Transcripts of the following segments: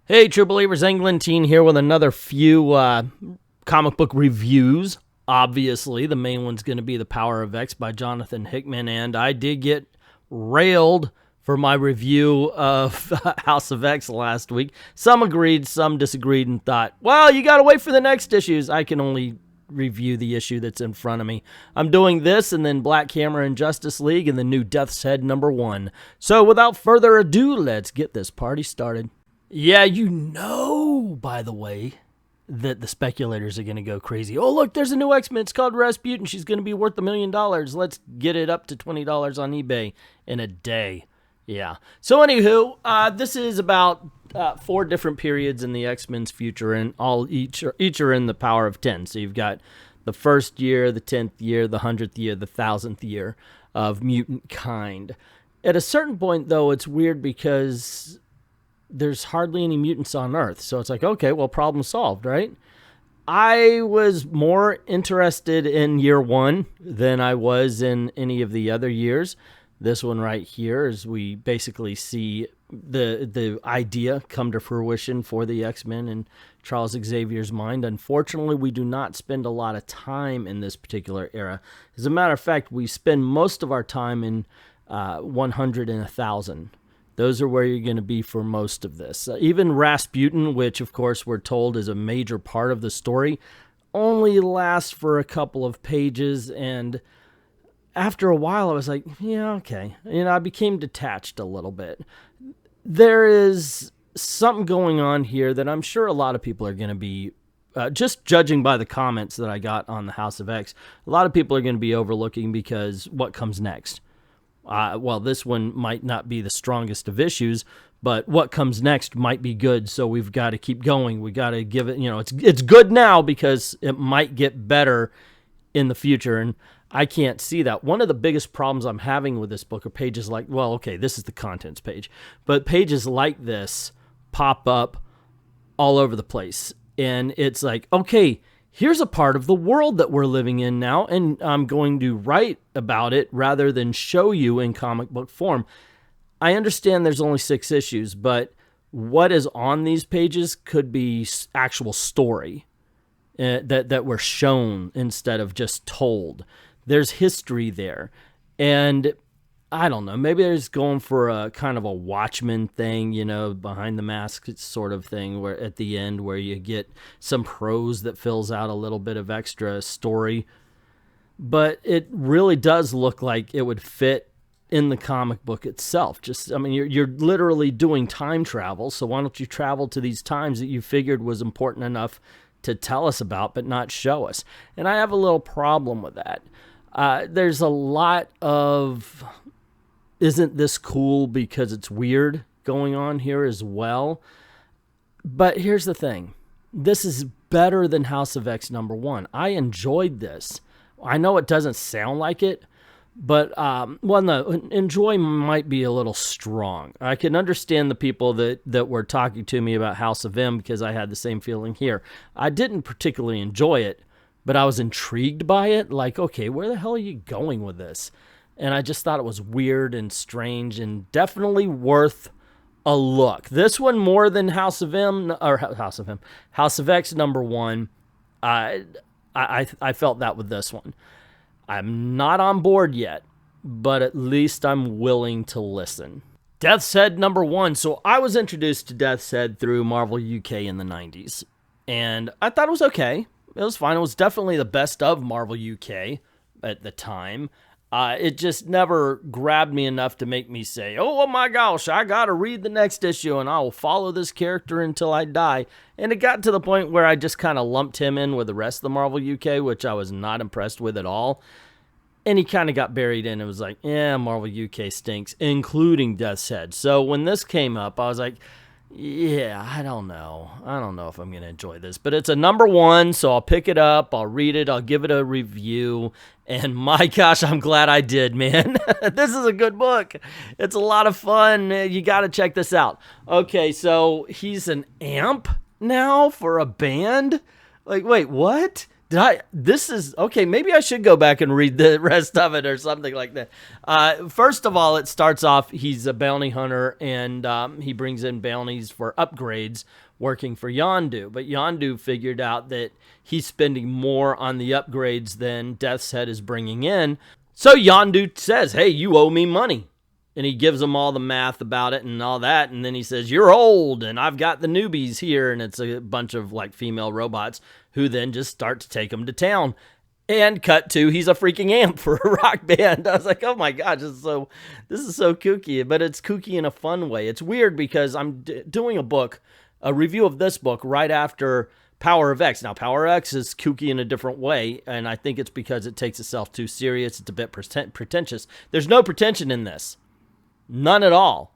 Hey, True Believers, Englentine here with another few comic book reviews. Obviously, the main one's going to be The Power of X by Jonathan Hickman, and I did get railed for my review of House of X last week. Some agreed, some disagreed, and thought, well, you got to wait for the next issues. I can only review the issue that's in front of me. I'm doing this, and then Black Hammer and Justice League, and the new Death's Head #1. So without further ado, let's get this party started. Yeah, you know, by the way, that the speculators are going to go crazy. Oh, look, there's a new X-Men. It's called Rasputin. She's going to be worth $1 million. Let's get it up to $20 on eBay in a day. Yeah. So, anywho, this is about 4 different periods in the X-Men's future, and each are in the power of 10. So, you've got the first year, the 10th year, the 100th year, the 1000th year of mutant kind. At a certain point, though, it's weird because there's hardly any mutants on Earth. So it's like, okay, well, problem solved, right? I was more interested in year 1 than I was in any of the other years. This one right here is we basically see the idea come to fruition for the X-Men in Charles Xavier's mind. Unfortunately, we do not spend a lot of time in this particular era. As a matter of fact, we spend most of our time in 100 and 1000. Those are where you're going to be for most of this. Even Rasputin, which of course we're told is a major part of the story, only lasts for a couple of pages. And after a while, I was like, yeah, okay. I became detached a little bit. There is something going on here that I'm sure a lot of people are going to be, just judging by the comments that I got on the House of X, a lot of people are going to be overlooking because what comes next? Well, this one might not be the strongest of issues, but what comes next might be good, so we've got to keep going. We got to give it, it's good now because it might get better in the future, and I can't see that. One of the biggest problems I'm having with this book are pages like, well, okay, this is the contents page, but pages like this pop up all over the place, and it's like, okay, here's a part of the world that we're living in now, and I'm going to write about it rather than show you in comic book form. I understand there's only 6 issues, but what is on these pages could be actual story that we're shown instead of just told. There's history there, and I don't know, maybe they're just going for a kind of a Watchmen thing, behind the mask sort of thing, where at the end where you get some prose that fills out a little bit of extra story. But it really does look like it would fit in the comic book itself. You're literally doing time travel, so why don't you travel to these times that you figured was important enough to tell us about, but not show us? And I have a little problem with that. There's a lot of isn't this cool because it's weird going on here as well. But here's the thing. This is better than House of X #1. I enjoyed this. I know it doesn't sound like it, but, enjoy might be a little strong. I can understand the people that were talking to me about House of M because I had the same feeling here. I didn't particularly enjoy it, but I was intrigued by it. Like, okay, where the hell are you going with this? And I just thought it was weird and strange and definitely worth a look. This one more than House of X #1. I felt that with this one. I'm not on board yet, but at least I'm willing to listen. Death's Head #1. So I was introduced to Death's Head through Marvel UK in the 90s, and I thought it was okay. It was fine. It was definitely the best of Marvel UK at the time. It just never grabbed me enough to make me say, oh my gosh, I gotta read the next issue and I will follow this character until I die. And it got to the point where I just kind of lumped him in with the rest of the Marvel UK, which I was not impressed with at all. And he kind of got buried in. It was like, Marvel UK stinks, including Death's Head. So when this came up, I was like, yeah, I don't know. I don't know if I'm going to enjoy this. But it's a #1, so I'll pick it up. I'll read it. I'll give it a review. And my gosh, I'm glad I did, man. This is a good book. It's a lot of fun. You got to check this out. Okay, so he's an amp now for a band? Like, wait, what? This is okay. Maybe I should go back and read the rest of it or something like that. First of all, it starts off, he's a bounty hunter, and he brings in bounties for upgrades working for Yondu. But Yondu figured out that he's spending more on the upgrades than Death's Head is bringing in. So Yondu says, hey, you owe me money. And he gives them all the math about it and all that. And then he says, you're old, and I've got the newbies here. And it's a bunch of like female robots who then just start to take him to town. And cut to, he's a freaking amp for a rock band. I was like, oh my God, this is so kooky. But it's kooky in a fun way. It's weird because I'm doing a review of this book right after Power of X. Now, Power of X is kooky in a different way, and I think it's because it takes itself too serious. It's a bit pretentious. There's no pretension in this. None at all.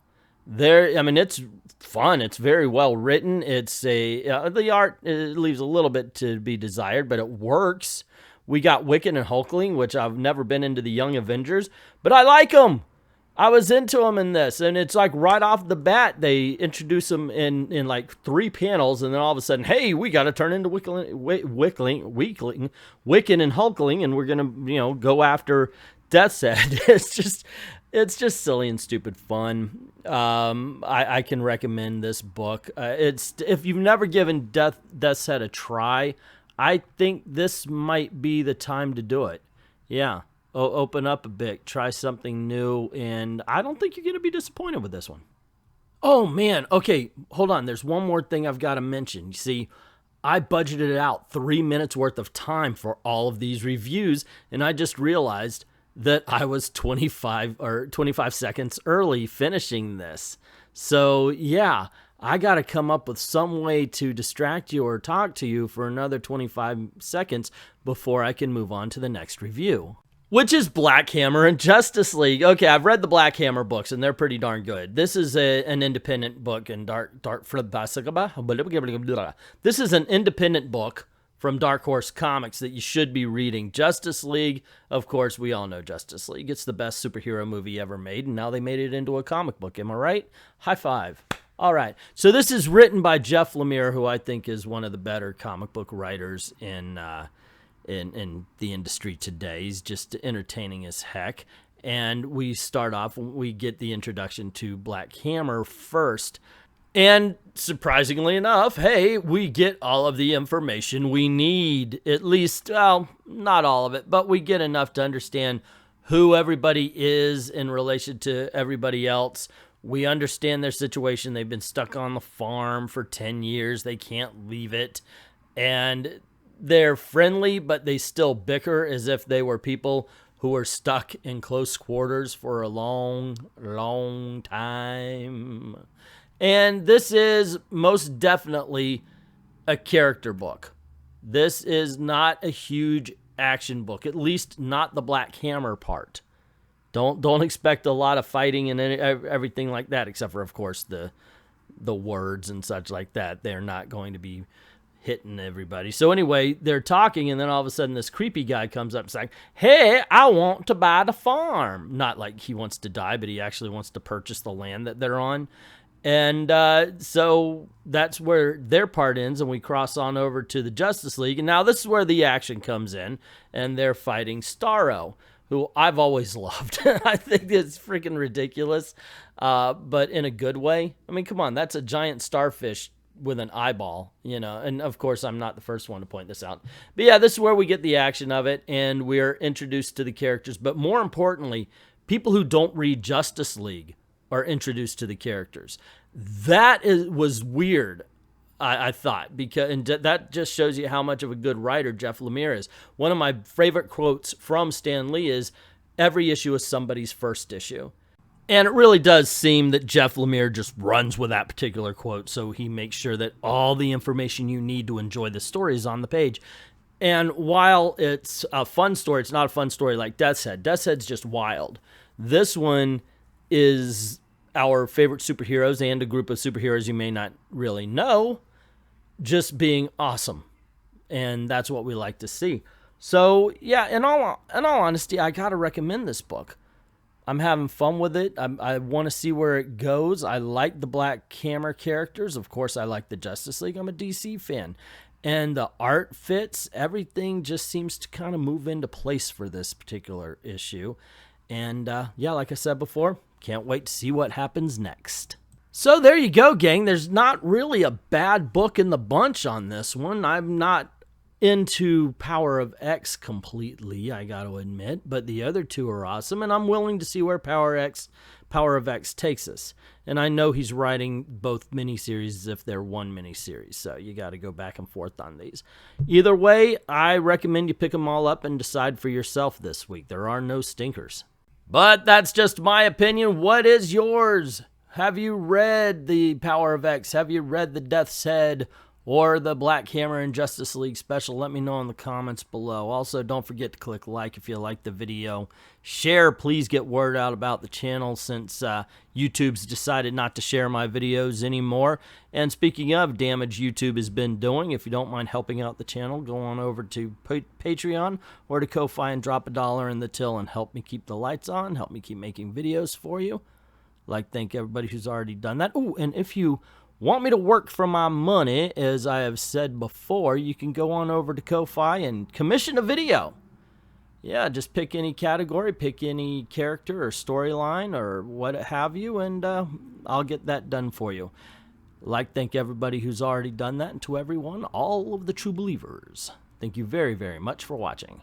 It's fun. It's very well written. It's the art, it leaves a little bit to be desired, but it works. We got Wiccan and Hulkling, which I've never been into the Young Avengers, but I like them. I was into them in this, and it's like right off the bat, they introduce them in like 3 panels, and then all of a sudden, hey, we got to turn into Wiccan and Hulkling, and we're gonna go after Death's Head. It's just silly and stupid fun. I can recommend this book. If you've never given Death's Head a try, I think this might be the time to do it. Yeah, open up a bit, try something new, and I don't think you're going to be disappointed with this one. Oh, man. Okay, hold on. There's one more thing I've got to mention. You see, I budgeted out 3 minutes worth of time for all of these reviews, and I just realized that I was 25 seconds early finishing this. So, yeah, I got to come up with some way to distract you or talk to you for another 25 seconds before I can move on to the next review, which is Black Hammer and Justice League. Okay, I've read the Black Hammer books, and they're pretty darn good. This is an independent book, and this is an independent book from Dark Horse Comics that you should be reading. Justice League, of course, we all know Justice League. It's the best superhero movie ever made, and now they made it into a comic book. Am I right? High five. All right. So this is written by Jeff Lemire, who I think is one of the better comic book writers in the industry today. He's just entertaining as heck. And we start off, we get the introduction to Black Hammer first. And surprisingly enough, hey, we get all of the information we need. At least, well, not all of it, but we get enough to understand who everybody is in relation to everybody else. We understand their situation. They've been stuck on the farm for 10 years. They can't leave it. And they're friendly, but they still bicker as if they were people who were stuck in close quarters for a long, long time. And this is most definitely a character book. This is not a huge action book, at least not the Black Hammer part. Don't expect a lot of fighting and everything like that, except for, of course, the words and such like that. They're not going to be hitting everybody. So anyway, they're talking, and then all of a sudden this creepy guy comes up and saying, hey, I want to buy the farm. Not like he wants to die, but he actually wants to purchase the land that they're on. And so that's where their part ends, and we cross on over to the Justice League. And now this is where the action comes in, and they're fighting Starro, who I've always loved. I think it's freaking ridiculous, but in a good way. I mean, come on, that's a giant starfish with an eyeball, and of course I'm not the first one to point this out. But yeah, this is where we get the action of it, and we're introduced to the characters. But more importantly, people who don't read Justice League are introduced to the characters. That was weird, I thought, and that just shows you how much of a good writer Jeff Lemire is. One of my favorite quotes from Stan Lee is, every issue is somebody's first issue. And it really does seem that Jeff Lemire just runs with that particular quote, so he makes sure that all the information you need to enjoy the story is on the page. And while it's a fun story, it's not a fun story like Death's Head. Death's Head's just wild. This one is our favorite superheroes and a group of superheroes you may not really know just being awesome. And that's what we like to see. So, yeah, in all honesty, I got to recommend this book. I'm having fun with it. I want to see where it goes. I like the Black Hammer characters. Of course, I like the Justice League. I'm a DC fan. and the art fits. Everything just seems to kind of move into place for this particular issue. And yeah, like I said before, can't wait to see what happens next. So there you go, gang. There's not really a bad book in the bunch on this one. I'm not into Power of X completely, I got to admit, but the other two are awesome, and I'm willing to see where Power of X takes us. And I know he's writing both miniseries as if they're one miniseries, so you got to go back and forth on these. Either way, I recommend you pick them all up and decide for yourself this week. There are no stinkers. But that's just my opinion. What is yours? Have you read the Power of X? Have you read the Death's Head or the Black Hammer and Justice League special? Let me know in the comments below. Also, don't forget to click like if you like the video. Share, please get word out about the channel since YouTube's decided not to share my videos anymore. And speaking of damage YouTube has been doing, if you don't mind helping out the channel, go on over to Patreon or to Ko-Fi and drop $1 in the till and help me keep the lights on, help me keep making videos for you. Like, thank everybody who's already done that. Oh, and if you want me to work for my money, as I have said before, you can go on over to Ko-Fi and commission a video. Yeah, just pick any category, pick any character or storyline or what have you, and I'll get that done for you. Like, thank everybody who's already done that, and to everyone, all of the true believers, thank you very, very much for watching.